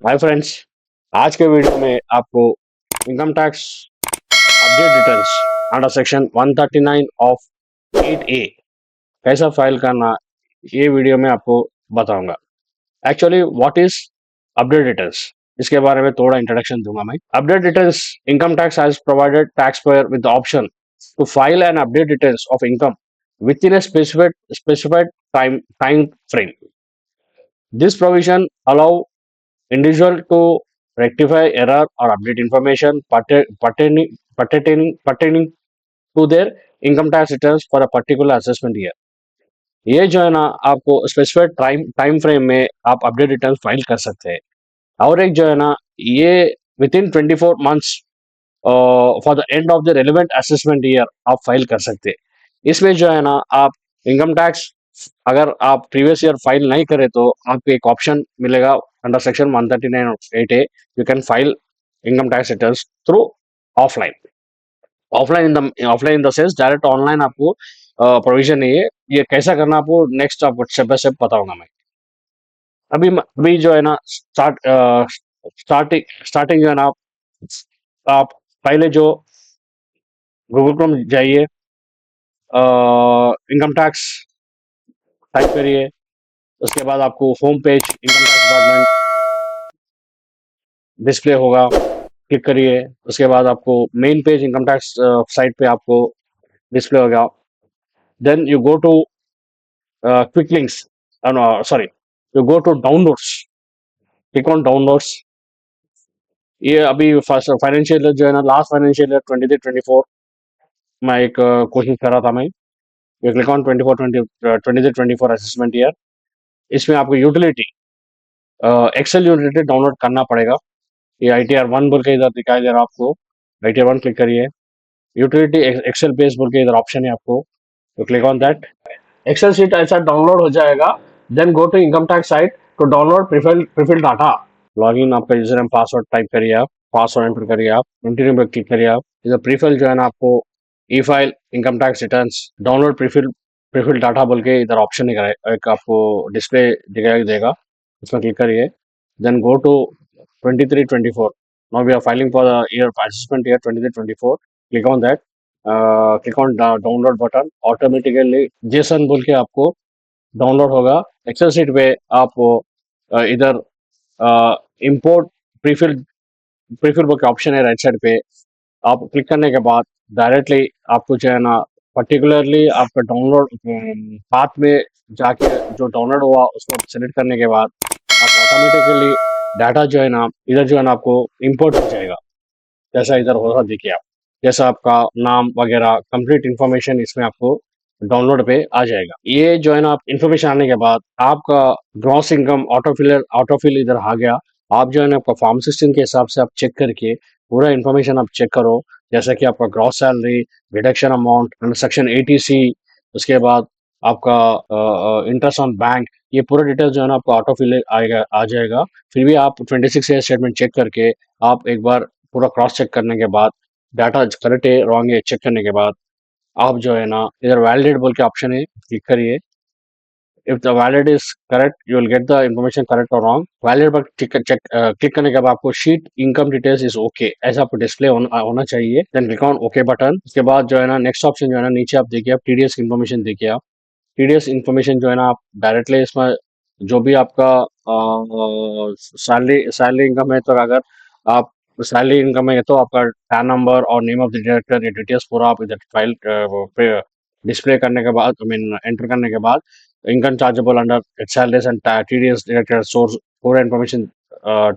Hi friends, आज के video में आपको income tax update returns under section 139 of 8A कैसा फाइल करना, ये वीडियो में आपको बताऊंगा। Actually what is update returns, इसके बारे में थोड़ा इंट्रोडक्शन दूंगा मैं। Update returns, income tax has provided taxpayer with the option to file an update returns of income within a specified time frame. This provision allow individual to rectify error or update information pertaining to their income tax returns for a particular assessment year। ये जो है ना, आपको specified time frame में आप update return file कर सकते हैं। और एक जो है ना, ये with in 24 months for the end of the relevant assessment year आप फाइल कर सकते हैं। इसमें जो है ना, आप इनकम टैक्स अगर आप प्रीवियस ईयर फाइल नहीं करें तो आपको एक ऑप्शन मिलेगा under section 139 of 8A। You can file income tax returns through offline. Offline in the sense direct online आपको प्रोविजन नहीं है। ये कैसा करना आपको नेक्स्ट आपको स्टेप बाय स्टेप बताऊंगा मैं। अभी जो है ना, स्टार्टिंग जो है ना, आप पहले जो गूगल क्रोम जाइए, इनकम टैक्स टाइप करिए। उसके बाद आपको home page income tax department display होगा, क्लिक करिए। उसके बाद आपको main page income tax site पे आपको डिस्प्ले होगा। Then you go to quick links, sorry, you go to downloads, click on downloads. ये अभी फाइनेंशियल ईयर जो है ना, लास्ट फाइनेंशियल ईयर 23-24 में एक कोशिश कर रहा था मैं। ये क्लिक ऑन 23-24 असेसमेंट ईयर। इसमें आपको यूटिलिटी, एक्सेल यूटिलिटी डाउनलोड करना पड़ेगा। ये ITR 1 बोल के इधर दिखाई दे रहा है आपको। ITR 1 क्लिक करिए। यूटिलिटी एक्सेल बेस बोल के इधर ऑप्शन है आपको, तो click on that. Excel sheet ऐसा डाउनलोड हो जाएगा। Then go to income tax site to download prefill data. Login, आपका यूजर एंड पासवर्ड टाइप करिए, आप पासवर्ड एंटर करिए, आप कंटिन्यू पे क्लिक करिए। आप इधर प्रीफिल जो है ना, आपको e file income tax returns download prefill data बोल के इधर ऑप्शन एक आपको डिस्प्ले दिखाई देगा, उसमें क्लिक करिए। Then go to 23-24। Now we are filing for the year assessment year 23-24। Click on that, click on download button. Automatically JSON बोल के आपको डाउनलोड होगा। एक्सेल शीट पे आप इधर इंपोर्ट प्रीफिल प्रीफिल बोल के ऑप्शन है राइट साइड पे। आप क्लिक करने के बाद डायरेक्टली आपको जो है ना, पर्टिकुलरली आपका डाउनलोड पाथ में जाके जो डाउनलोड हुआ उसको सेलेक्ट करने के बाद आप ऑटोमेटिकली डाटा जो है ना, इधर जो है ना आपको इंपोर्ट हो जाएगा। जैसा इधर हो रहा देखिए आप, जैसा आपका नाम वगैरह कंप्लीट इंफॉर्मेशन इसमें आपको डाउनलोड पे आ जाएगा। ये जो है ना, आप इन्फॉर्मेशन आने के बाद आपका ग्रॉस इनकम ऑटोफिल इधर आ गया। आप जो है ना, आपका फॉर्म 16 के हिसाब से आप चेक करके पूरा इन्फॉर्मेशन आप चेक करो, जैसा कि आपका gross salary, deduction amount, section ATC, उसके बाद आपका इंटरेस्ट ऑन बैंक, ये पूरा डिटेल जो है ना आपको ऑटोफिल आएगा आ जाएगा। फिर भी आप 26 ईयर स्टेटमेंट चेक करके आप एक बार पूरा क्रॉस चेक करने के बाद डाटा करेक्ट है रॉन्ग है चेक करने के बाद आप जो है ना, इधर वैलिडेट बोल के ऑप्शन है, क्लिक करिए। If the valid is correct you will get the information correct और रॉन्ग। वैलिड पर क्लिक करने के बाद आपको sheet income details is okay ऐसा आपको डिस्प्ले होना चाहिए। Then click on okay button. उसके बाद जो है ना, नेक्स्ट ऑप्शन जो है ना, नीचे आप देखिए, आप TDS इन्फॉर्मेशन देखिए। आप TDS इन्फॉर्मेशन जो है ना, आप डायरेक्टली इसमें जो भी आपका सैलरी इनकम है, तो अगर आप सैलरी इनकम है तो आपका पैन नंबर और नेम ऑफ द डायरेक्टर, ये डिटेल्स पूरा आप इधर फाइल डिस्प्ले करने के बाद, आई मीन एंटर करने के बाद, income chargeable under salaries and TDS director source पूरा इन्फॉर्मेशन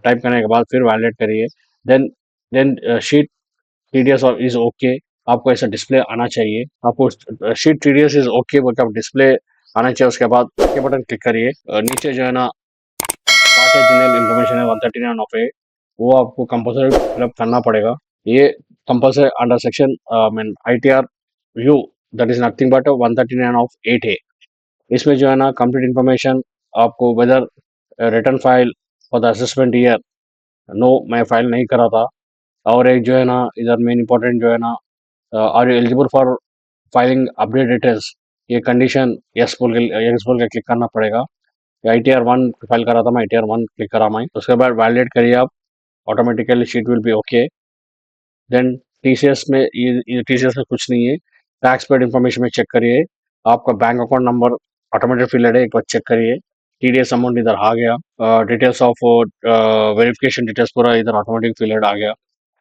टाइप करने के बाद फिर वैलिडेट करिए। Then then sheet TDS is okay, आपको ऐसा डिस्प्ले आना चाहिए। आपको शीट TDS इज ओके बोलकर आप डिस्प्ले आना चाहिए। उसके बाद ओके बटन क्लिक करिए। नीचे जो है ना, पार्ट जनरल इन्फॉर्मेशन है 139 ऑफ ए, वो आपको कंपल्सरी फिलअप करना पड़ेगा। ये compulsory under section mean ITR U, that is nothing but 139 of 8A। इसमें जो है ना, कंप्लीट इन्फॉर्मेशन आपको whether return file for the assessment year, no मैं फाइल नहीं करा था। और एक जो है ना, इधर मेन इंपॉर्टेंट जो है ना, are you eligible for filing update details, ये कंडीशन यस बोल के क्लिक करना पड़ेगा। ITR 1 फाइल करा था मैं, ITR 1 क्लिक करा मैं। उसके बाद वैलिडेट करिए आप, automatically sheet will be okay. Then TCS में ये TCS में कुछ नहीं है। टैक्स पेड इन्फॉर्मेशन में चेक करिए, आपका bank account number automated filled है, एक बार चेक करिए। TDS अमाउंट इधर आ गया, डिटेल्स ऑफ वेरिफिकेशन डिटेल्स पूरा इधर ऑटोमेटिक फिल्ड आ गया।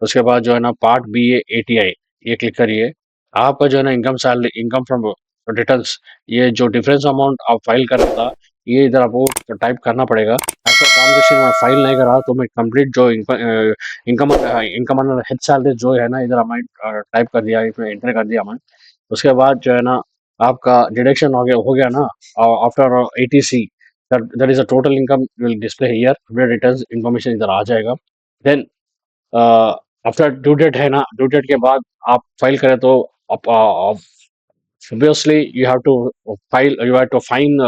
उसके बाद जो है ना पार्ट BA ATI ये क्लिक करिए। आपका जो है ना income salary, income from returns, ये जो डिफरेंस अमाउंट आप फाइल कर रहा था, ये इधर आपको टाइप करना पड़ेगा। ऐसा फॉर्म सेक्शन में फाइल नहीं करा तो मैं कंप्लीट जो इनकम इनकम हेड सैलरी जो है ना इधर हमें टाइप कर दिया, इसमें एंटर कर दिया हमें। उसके बाद जो है ना आपका डिडक्शन हो गया ना after ATC, that is a total income will display here, returns information इधर आ जाएगा। देन आफ्टर ड्यू डेट है ना, ड्यू डेट के बाद आप फाइल करें तो obviously you have to fine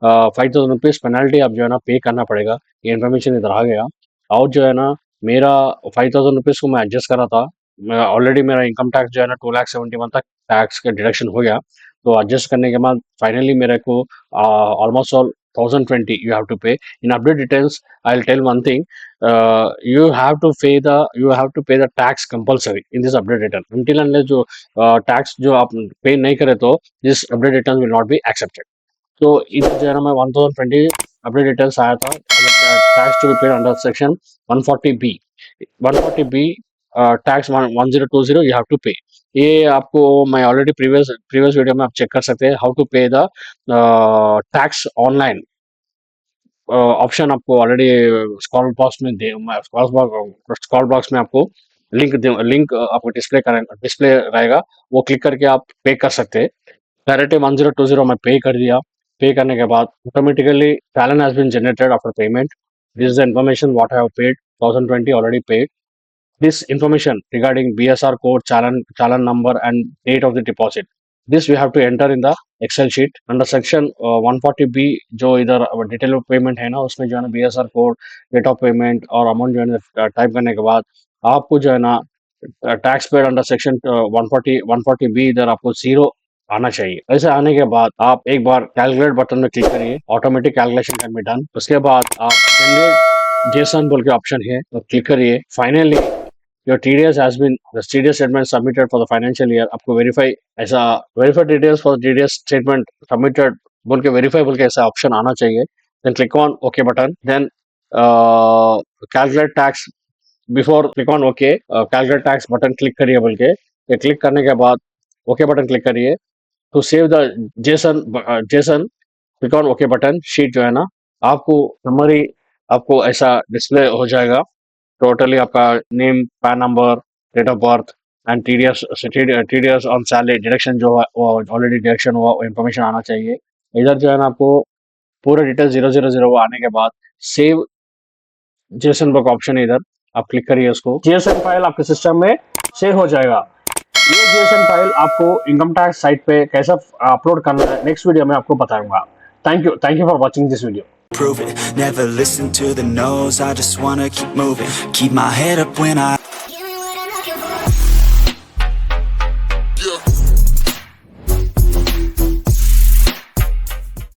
5,000 rupees penalty आप जो है ना पे करना पड़ेगा। ये इन्फॉर्मेशन इधर आ गया। और जो है ना मेरा 5,000 रुपीज को मैं एडजस्ट करा था, मैं ऑलरेडी मेरा इनकम टैक्स जो है ना 2,71,000 तक टैक्स का डिडक्शन हो गया। तो एडजस्ट करने के बाद फाइनली मेरे को almost all 1,020 you have to pay. In update details, I'll tell one thing. You have to pay the tax compulsory in this update return. Until unless जो टैक्स जो आप पे नहीं करे तो this update return will not be accepted. तो इधर जो है ना मैं 1020 अपडेट रिटर्न्स आया था, tax to be paid under section 140B 140B tax 1020 you have to pay. ये आपको मैं ऑलरेडी प्रीवियस वीडियो में आप चेक कर सकते हैं, हाउ टू पे द टैक्स ऑनलाइन। ऑप्शन आपको ऑलरेडी स्क्रॉल बॉक्स में स्क्रॉल बॉक्स में आपको लिंक आपको डिस्प्ले रहेगा, वो क्लिक करके आप पे कर सकते हैं। डायरेक्टली 1020 में पे कर दिया। पे करने के बाद automatically challan has been generated after payment. This is the information what I have paid, 1020 already paid. This information regarding BSR code, challan number, and date of the deposit. This we have to enter in the Excel sheet under section 140B जो इधर detail payment है ना, उसमें जो है ना BSR code, date of payment और amount जो है ना टाइप करने के बाद आपको जो है ना tax paid under section 140B इधर आपको 0 आना चाहिए। ऐसे आने के बाद आप एक बार कैलकुलेट बटन में क्लिक करिए, automatic calculation can be done. उसके बाद आप जनरेट जेसन बोल के ऑप्शन है, तो क्लिक करिए। Finally your TDS has been the TDS statement submitted for the financial year। आपको verify details for the TDS statement submitted बोल के verify बोल के ऐसा ऑप्शन आना चाहिए। then click on OK button, then calculate tax, before click on OK, calculate tax button click करिए बोल के, ये क्लिक करने के बाद OK बटन क्लिक करिए। to save the JSON click on OK button. Sheet जो है ना आपको समरी आपको ऐसा डिस्प्ले हो जाएगा। टोटली आपका name, PAN number, date of birth and TDS on salary deduction जो है वो ऑलरेडी डिडक्शन हुआ, वो इन्फॉर्मेशन आना चाहिए। इधर जो है ना आपको पूरा डिटेल 000 आने के बाद सेव जेसन बुक ऑप्शन है, इधर आप क्लिक करिए, उसको जेसन फाइल आपके सिस्टम में सेव हो जाएगा। ये जेसन फाइल आपको इनकम टैक्स साइट पे कैसा अपलोड करना है नेक्स्ट वीडियो में आपको बताऊंगा। Thank you for watching this video. Prove it, never listen to the no's, I just wanna keep moving, keep my head up when I